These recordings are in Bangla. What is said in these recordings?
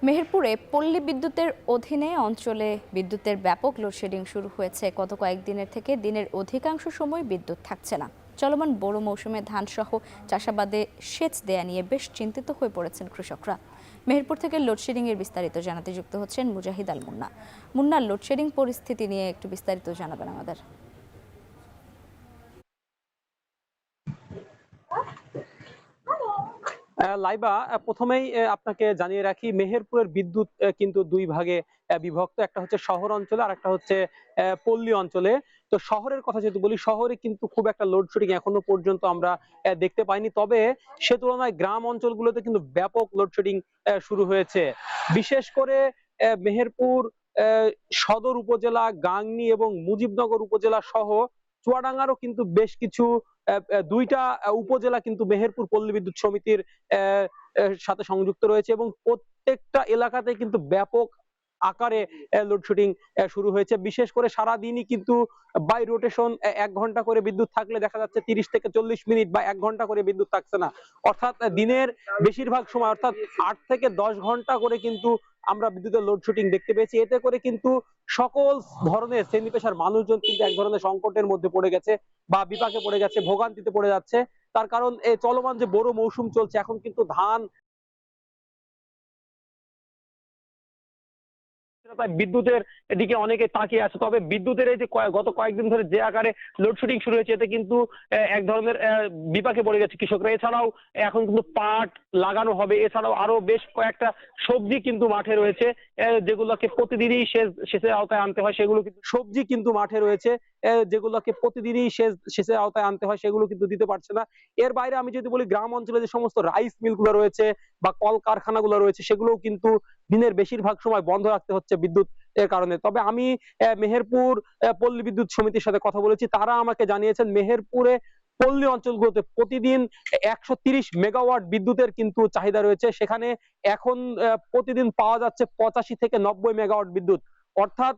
মেহেরপুরে পল্লী বিদ্যুতের অধীনে অঞ্চলে বিদ্যুতের ব্যাপক লোডশেডিং শুরু হয়েছে। গত কয়েকদিনের থেকে দিনের অধিকাংশ সময় বিদ্যুৎ থাকছে না। চলমান বোরো মৌসুমে ধানসহ চাষাবাদে সেচ দেয়া নিয়ে বেশ চিন্তিত হয়ে পড়েছেন কৃষকরা। মেহেরপুর থেকে লোডশেডিং এর বিস্তারিত জানাতে যুক্ত হচ্ছেন মুজাহিদ আল মুন্না। মুন্না, লোডশেডিং পরিস্থিতি নিয়ে একটু বিস্তারিত জানাবেন আমাদের। লাইবা, প্রথমেই আপনাকে জানিয়ে রাখি, মেহেরপুরের বিদ্যুৎ কিন্তু দুই ভাগে বিভক্ত। একটা হচ্ছে শহর অঞ্চলে আর একটা হচ্ছে পল্লী অঞ্চলে। তো শহরের কথা যেহেতু বলি, শহরে কিন্তু খুব একটা লোডশেডিং এখনো পর্যন্ত আমরা দেখতে পাইনি। তবে সে তুলনায় গ্রাম অঞ্চলগুলোতে কিন্তু ব্যাপক লোডশেডিং শুরু হয়েছে। বিশেষ করে মেহেরপুর সদর উপজেলা, গাংনী এবং মুজিবনগর উপজেলা সহ চুয়াডাঙ্গারও কিন্তু বেশ কিছু দুইটা উপজেলা কিন্তু মেহেরপুর পল্লী বিদ্যুৎ সমিতির সাথে সংযুক্ত রয়েছে এবং প্রত্যেকটা এলাকাতে কিন্তু ব্যাপক আকারে লোডশেডিং শুরু হয়েছে। বিশেষ করে সারাদিনই কিন্তু বাই রোটেশন 1 ঘন্টা করে বিদ্যুৎ থাকলে দেখা যাচ্ছে 30 থেকে 40 মিনিট বা 1 ঘন্টা করে বিদ্যুৎ থাকছে না। অর্থাৎ দিনের বেশিরভাগ সময়, অর্থাৎ 8 থেকে 10 ঘন্টা করে কিন্তু আমরা বিদ্যুতের লোডশেডিং দেখতে পেয়েছি। এতে করে কিন্তু সকল ধরনের শ্রেণী পেশার মানুষজন কিন্তু এক ধরনের সংকটের মধ্যে পড়ে গেছে বা বিপাকে পড়ে গেছে, ভোগান্তিতে পড়ে যাচ্ছে। তার কারণ এই চলমান যে বোরো মৌসুম চলছে, এখন কিন্তু ধান বিদ্যুতের দিকে অনেকে তাকিয়ে আছে। তবে বিদ্যুতের এই যে গত কয়েকদিন ধরে যে আকারে লোডশেডিং শুরু হয়েছে, এতে কিন্তু এক ধরনের বিপাকে পড়ে গেছে কৃষকরা। এছাড়াও এখন কিন্তু পাট লাগানো হবে, এছাড়াও আরো বেশ কয়েকটা সবজি কিন্তু মাঠে রয়েছে, যেগুলোকে প্রতিদিনই সেচের আওতায় আনতে হয়। সেগুলো কিন্তু সবজি কিন্তু মাঠে রয়েছে, যেগুলোকে প্রতিদিনই সেচের আওতায় আনতে হয়, সেগুলো কিন্তু দিতে পারছে না। এর বাইরে আমি যদি বলি, গ্রাম অঞ্চলে যে সমস্ত রাইস মিলগুলো রয়েছে বা কল কারখানাগুলো রয়েছে, সেগুলোও কিন্তু দিনের বেশিরভাগ সময় বন্ধ রাখতে হচ্ছে বিদ্যুৎ এর কারণে। তবে আমি মেহেরপুর পল্লী বিদ্যুৎ সমিতির সাথে কথা বলেছি, তারা আমাকে জানিয়েছেন মেহেরপুরে পল্লী অঞ্চলগুলোতে প্রতিদিন 130 মেগাওয়াট বিদ্যুতের কিন্তু চাহিদা রয়েছে। সেখানে এখন প্রতিদিন পাওয়া যাচ্ছে 85 থেকে 90 মেগাওয়াট বিদ্যুৎ। অর্থাৎ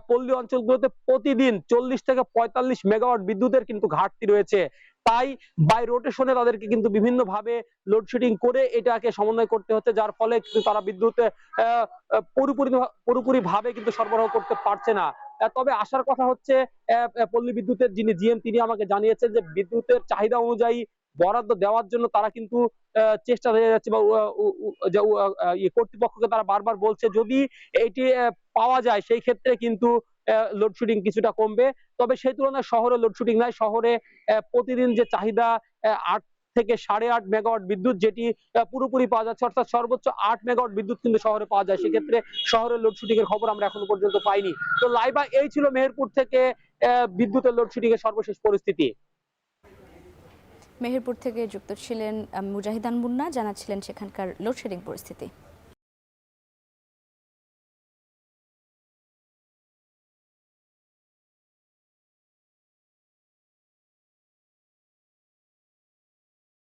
পল্লী অঞ্চলগুলোতে প্রতিদিন 40 থেকে 45 মেগাওয়াট বিদ্যুতের কিন্তু ঘাটতি রয়েছে। তাই বাই রোটেশনে তাদেরকে কিন্তু বিভিন্ন ভাবে লোডশেডিং করে এটাকে সমন্বয় করতে হচ্ছে, যার ফলে কিন্তু তারা বিদ্যুৎ পুরোপুরি ভাবে কিন্তু সরবরাহ করতে পারছে না। তবে আসার কথা হচ্ছে, পল্লী বিদ্যুতের যিনি জিএম, তিনি আমাকে জানিয়েছেন যে বিদ্যুতের চাহিদা অনুযায়ী বরাদ্দ দেওয়ার জন্য তারা কিন্তু চেষ্টা চালিয়ে যাচ্ছে বা কর্তৃপক্ষকে তারা বারবার বলছে যদি এটি পাওয়া যায় সেই ক্ষেত্রে কিন্তু লোডশেডিং কিছুটা কমবে। তবে সেই তুলনায় শহরে লোডশেডিং নাই। শহরে প্রতিদিন যে চাহিদা 8 থেকে 8.5 মেগাওয়াট বিদ্যুৎ, যেটি পুরোপুরি পাওয়া যাচ্ছে, অর্থাৎ সর্বোচ্চ 8 মেগাওয়াট বিদ্যুৎ কিন্তু শহরে পাওয়া যায়। সেক্ষেত্রে শহরের লোডশেডিং এর খবর আমরা এখনো পর্যন্ত পাইনি। তো লাইবা, এই ছিল মেহেরপুর থেকে বিদ্যুতের লোডশেডিং এর সর্বশেষ পরিস্থিতি। মেহেরপুর থেকে যুক্ত ছিলেন মুজাহিদ আল মুন্না, জানাচ্ছিলেন সেখানকার লোডশেডিং পরিস্থিতি।